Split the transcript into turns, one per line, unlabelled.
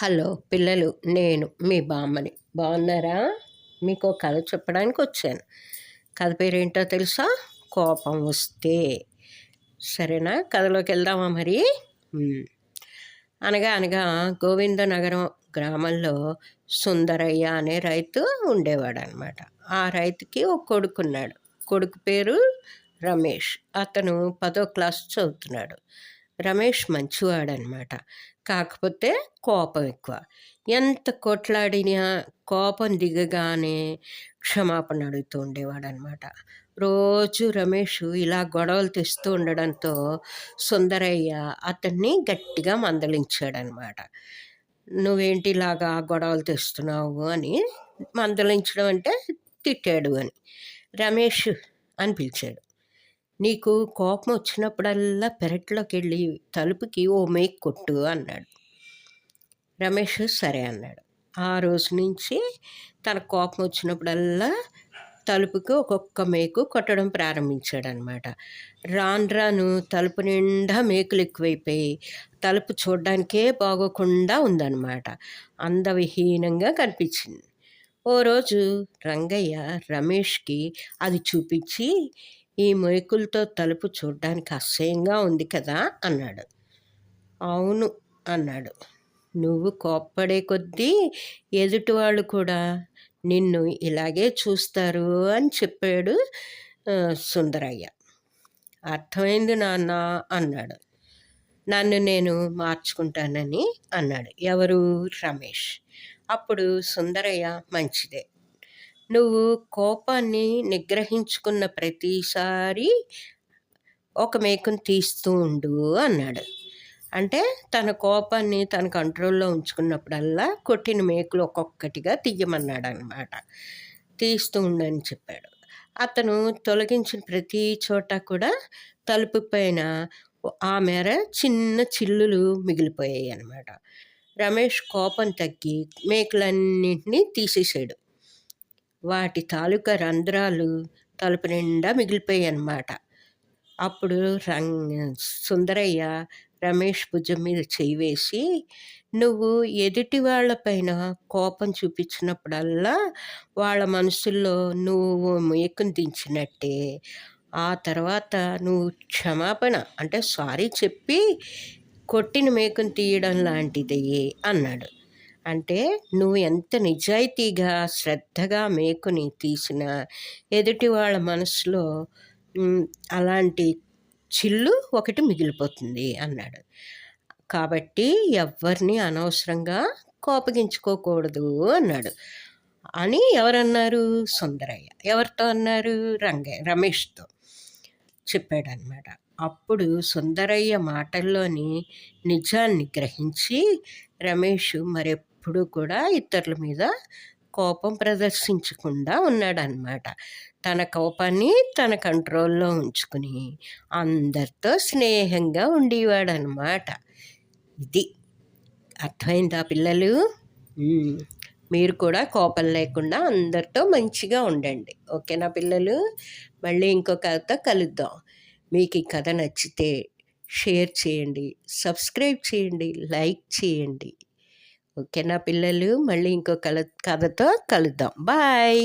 Hello పిల్లలు, నేను మీ బామ్మని. బాగున్నారా? మీకు ఒక కథ చెప్పడానికి వచ్చాను. కథ పేరేంటో తెలుసా? కోపం వస్తే. సరేనా, కథలోకి వెళ్దామా మరి? ఉమ్. అనగా అనగా గోవిందనగరం గ్రామంలో సుందరయ్య అనే రైతు ఉండేవాడు అనమాట. ఆ రైతుకి ఒక కొడుకున్నాడు. కొడుకు పేరు రమేష్. అతను 10వ క్లాస్ చదువుతున్నాడు. రమేష్ మంచివాడనమాట. కాకపోతే కోపం ఎక్కువ. ఎంత కొట్లాడినా కోపం దిగగానే క్షమాపణ అడుగుతూ ఉండేవాడనమాట. రోజు రమేష్ ఇలా గొడవలు తెస్తూ ఉండడంతో సుందరయ్య అతన్ని గట్టిగా మందలించాడనమాట. నువ్వేంటి ఇలాగా గొడవలు తెస్తున్నావు అని. మందలించడం అంటే తిట్టాడు అని. రమేష్ అని పిలిచాడు. నీకు కోపం వచ్చినప్పుడల్లా పెరట్లోకి వెళ్ళి తలుపుకి ఓ మేకు కొట్టు అన్నాడు. రమేష్ సరే అన్నాడు. ఆ రోజు నుంచి తన కోపం వచ్చినప్పుడల్లా తలుపుకి ఒక్కొక్క మేకు కొట్టడం ప్రారంభించాడనమాట. రాను రాను తలుపు నిండా మేకులు ఎక్కువైపోయి తలుపు చూడ్డానికే బాగోకుండా ఉందన్నమాట. అందవిహీనంగా కనిపించింది. ఓ రోజు రంగయ్య రమేష్కి అది చూపించి, ఈ మేకులతో తలుపు చూడ్డానికి అసహ్యంగా ఉంది కదా అన్నాడు. అవును అన్నాడు. నువ్వు కోప్పడే కొద్దీ ఎదుటివాళ్ళు కూడా నిన్ను ఇలాగే చూస్తారు అని చెప్పాడు సుందరయ్య. అర్థమైంది నాన్న అన్నాడు. నన్ను నేను మార్చుకుంటానని అన్నాడు. ఎవరు? రమేష్. అప్పుడు సుందరయ్య, మంచిదే, నువ్వు కోపాన్ని నిగ్రహించుకున్న ప్రతిసారి ఒక మేకును తీస్తూ ఉండు అన్నాడు. అంటే తన కోపాన్ని తన కంట్రోల్లో ఉంచుకున్నప్పుడల్లా కొట్టిన మేకులు ఒక్కొక్కటిగా తీయమన్నాడు అనమాట. తీస్తూ ఉండని చెప్పాడు. అతను తొలగించిన ప్రతి చోట కూడా తలుపు పైన ఆ మేర చిన్న చిల్లులు మిగిలిపోయాయి అన్నమాట. రమేష్ కోపం తగ్గి మేకులన్నింటినీ తీసేసాడు. వాటి తాలూకా రంధ్రాలు తలుపు నిండా మిగిలిపోయాయి అన్నమాట. అప్పుడు సుందరయ్య రమేష్ భుజం మీద చెయ్యి వేసి, నువ్వు ఎదుటి వాళ్ళపైన కోపం చూపించినప్పుడల్లా వాళ్ళ మనసుల్లో నువ్వు మేకును దించినట్టే, ఆ తర్వాత నువ్వు క్షమాపణ అంటే సారీ చెప్పి కొట్టిన మేకును తీయడం లాంటిది అన్నాడు. అంటే నువ్వు ఎంత నిజాయితీగా శ్రద్ధగా మేకుని తీసినా ఎదుటి వాళ్ళ మనసులో అలాంటి చిల్లు ఒకటి మిగిలిపోతుంది అన్నాడు. కాబట్టి ఎవరిని అనవసరంగా కోపగించుకోకూడదు అన్నాడు. అని ఎవరన్నారు? సుందరయ్య. ఎవరితో అన్నారు? రమేష్తో చెప్పాడనమాట. అప్పుడు సుందరయ్య మాటల్లోని నిజాన్ని గ్రహించి రమేష్ మరెప్పుడు కూడా ఇతరుల మీద కోపం ప్రదర్శించకుండా ఉన్నాడనమాట. తన కోపాన్ని తన కంట్రోల్లో ఉంచుకుని అందరితో స్నేహంగా ఉండేవాడనమాట. ఇది అర్థమైందా పిల్లలు? మీరు కూడా కోపం లేకుండా అందరితో మంచిగా ఉండండి. ఓకేనా పిల్లలు? మళ్ళీ ఇంకో కథతో కలుద్దాం. మీకు ఈ కథ నచ్చితే షేర్ చేయండి, సబ్స్క్రైబ్ చేయండి, లైక్ చేయండి. ఓకేనా పిల్లలు? మళ్ళీ ఇంకో కథతో కలుద్దాం. బాయ్.